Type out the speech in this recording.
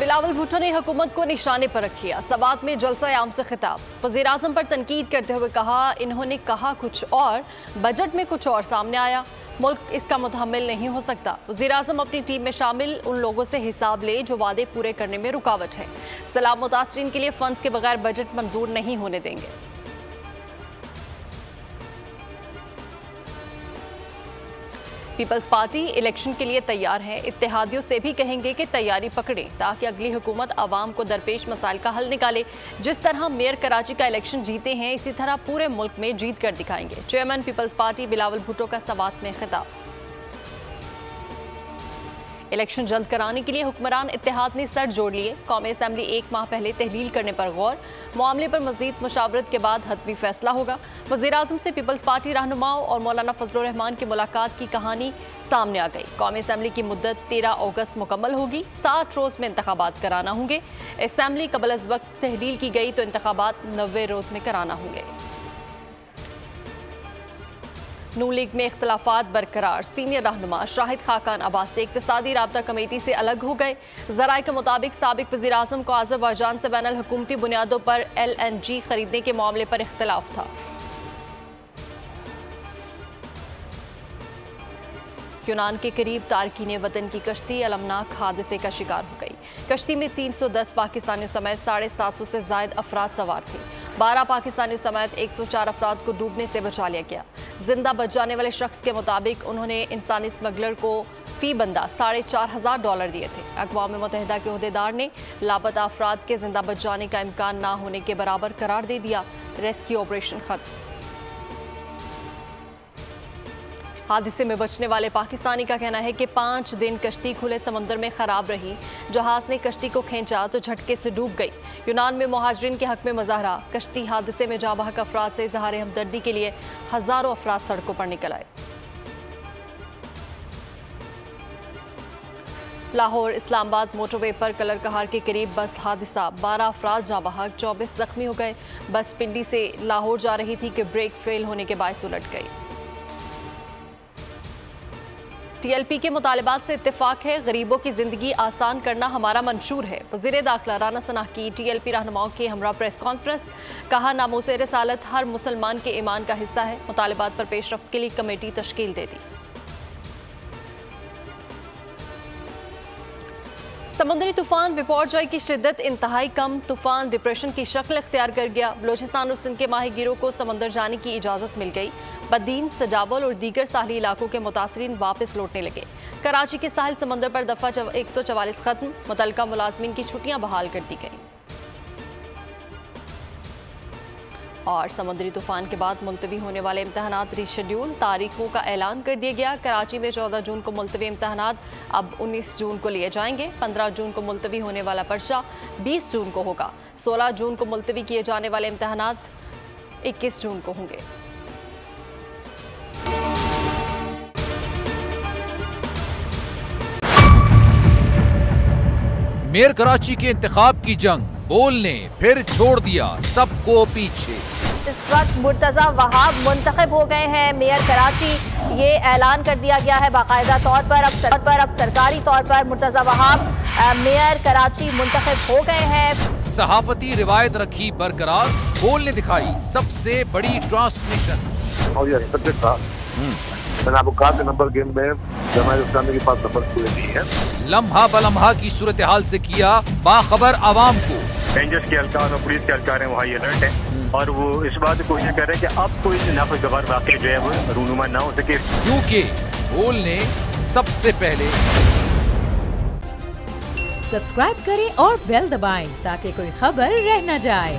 बिलावल भुट्टो ने हुकूमत को निशाने पर रखा। सवात में जलसा-ए-आम से खिताब। वज़ीर-ए-आज़म पर तनकीद करते हुए कहा, इन्होंने कहा कुछ और, बजट में कुछ और सामने आया। मुल्क इसका मुतहम्मिल नहीं हो सकता। वज़ीर-ए-आज़म अपनी टीम में शामिल उन लोगों से हिसाब ले जो वादे पूरे करने में रुकावट है। सैलाब मुतासरीन के लिए फंड्स के बगैर बजट मंजूर नहीं होने देंगे। पीपल्स पार्टी इलेक्शन के लिए तैयार है। इत्तेहादियों से भी कहेंगे कि तैयारी पकड़ें ताकि अगली हुकूमत आवाम को दरपेश मसाइल का हल निकाले। जिस तरह मेयर कराची का इलेक्शन जीते हैं, इसी तरह पूरे मुल्क में जीत कर दिखाएंगे। Chairman peoples party Bilawal Bhutto का सवात में खिताब। इलेक्शन जल्द कराने के लिए हुक्मरान इत्तेहाद ने सर जोड़ लिए। कौमी असम्बली 1 माह पहले तहलील करने पर गौर। मामले पर मजीद मुशावरत के बाद हतमी फैसला होगा। वज़ीर-ए-आज़म से पीपल्स पार्टी रहनुमाओं और मौलाना फजलुर रहमान की मुलाकात की कहानी सामने आ गई। कौमी असम्बली की मुद्दत 13 अगस्त मुकम्मल होगी। 60 रोज़ में इंतखाबात कराना होंगे। असम्बली कबल अज़ वक्त तहलील की गई तो इंतखाबात 90 रोज़ में कराना होंगे। नून लीग में इख्तलाफात बरकरार। सीनियर रहनुमा शाहिद खाकान अब्बास से इक्तिसादी राब्ता कमेटी से अलग हो गए। ज़राए के मुताबिक साबिक वज़ीर-ए-आज़म को अज़रबैजान से बैनुल हुकूमती बुनियादों पर LNG खरीदने के मामले पर इख्तलाफ था। यूनान के करीब तारकीन वतन की कश्ती अलमनाक हादसे का शिकार हो गई। कश्ती में 310 पाकिस्तानियों समेत 750 से ज़ायद अफराद सवार थे। 12 पाकिस्तानियों समेत 104 अफराद को डूबने से बचा लिया गया। जिंदा बच जाने वाले शख्स के मुताबिक उन्होंने इंसानी स्मगलर को फी बंदा $4,500 दिए थे। अक़वाम मुत्तहिदा के ओहदेदार ने लापता अफराद के जिंदा बच जाने का इम्कान ना होने के बराबर करार दे दिया। रेस्क्यू ऑपरेशन खत्म। हादसे में बचने वाले पाकिस्तानी का कहना है कि 5 दिन कश्ती खुले समंदर में खराब रही। जहाज ने कश्ती को खींचा तो झटके से डूब गई। यूनान में मुहाजिरीन के हक में मुजाहरा। कश्ती हादसे में जाँ बहक अफराद से इज़हार हमदर्दी के लिए हज़ारों अफराद सड़कों पर निकल आए। लाहौर इस्लामाबाद मोटरवे पर कलर कहार के करीब बस हादसा। 12 अफराद जाँ बहक, 24 जख्मी हो गए। बस पिंडी से लाहौर जा रही थी कि ब्रेक फेल होने के बायस उलट गई। TLP के मुतालिबात से इत्तेफाक है। गरीबों की जिंदगी आसान करना हमारा मंशूर है। वज़ीर दाखिला राना सनाह की TLP रहनुमाओं के हमरा प्रेस कॉन्फ्रेंस। कहा, नामूस रिसालत हर मुसलमान के ईमान का हिस्सा है। मुतालिबात पर पेशरफ्त के लिए कमेटी तश्कील दे दी। समुद्री तूफान बिपरजॉय की शिद्दत इंतहाई कम। तूफान डिप्रेशन की शक्ल इख्तियार कर गया। बलोचिस्तान और सिंध के माहीगीरों को समंदर जाने की इजाज़त मिल गई। बदीन, सजावल और दीगर साहली इलाकों के मुतासरीन वापस लौटने लगे। कराची के साहिल समंदर पर दफ़ा 144 खत्म। मुतल्लिका मुलाजमीन की छुट्टियां बहाल कर दी गई। और समुद्री तूफान के बाद मुलतवी होने वाले इम्तहानात रीशेड्यूल। तारीखों का ऐलान कर दिया गया। कराची में 14 जून को मुलतवी इम्तहानात अब 19 जून को लिए जाएंगे। 15 जून को मुलतवी होने वाला पर्चा 20 जून को होगा। 16 जून को मुलतवी किए जाने वाले इम्तहानात 21 जून को होंगे। मेयर कराची के इंतखाब की जंग, बोल ने फिर छोड़ दिया सबको पीछे। इस वक्त मुर्तजा वहाब मुंतखब हो गए हैं मेयर कराची। ये ऐलान कर दिया गया है बाकायदा तौर पर। अब सरकारी तौर पर मुर्तजा वहाब मेयर कराची मुंतखब हो गए हैं। सहाफती रिवायत रखी बरकरार, बोल ने दिखाई सबसे बड़ी ट्रांसमिशन। और ये एक्सपेक्टेड था। मैंने आपको कहा कि नंबर गेम में जमात इस्लामी के पास नंबर पूरे नहीं है। लम्हा बलम्हा की सूरत हाल से किया बाखबर आवाम को। रेंजर्स के एहलकार और पुलिस के एहलकार हैं वो हाई अलर्ट है और वो इस बात की कोशिश कर रहे हैं कि अब कोई नाखुशगवार वाक़या जो है वो रूनुमा ना हो सके, क्योंकि बोल ने सबसे पहले। सब्सक्राइब करें और बेल दबाएं ताकि कोई खबर रह न जाए।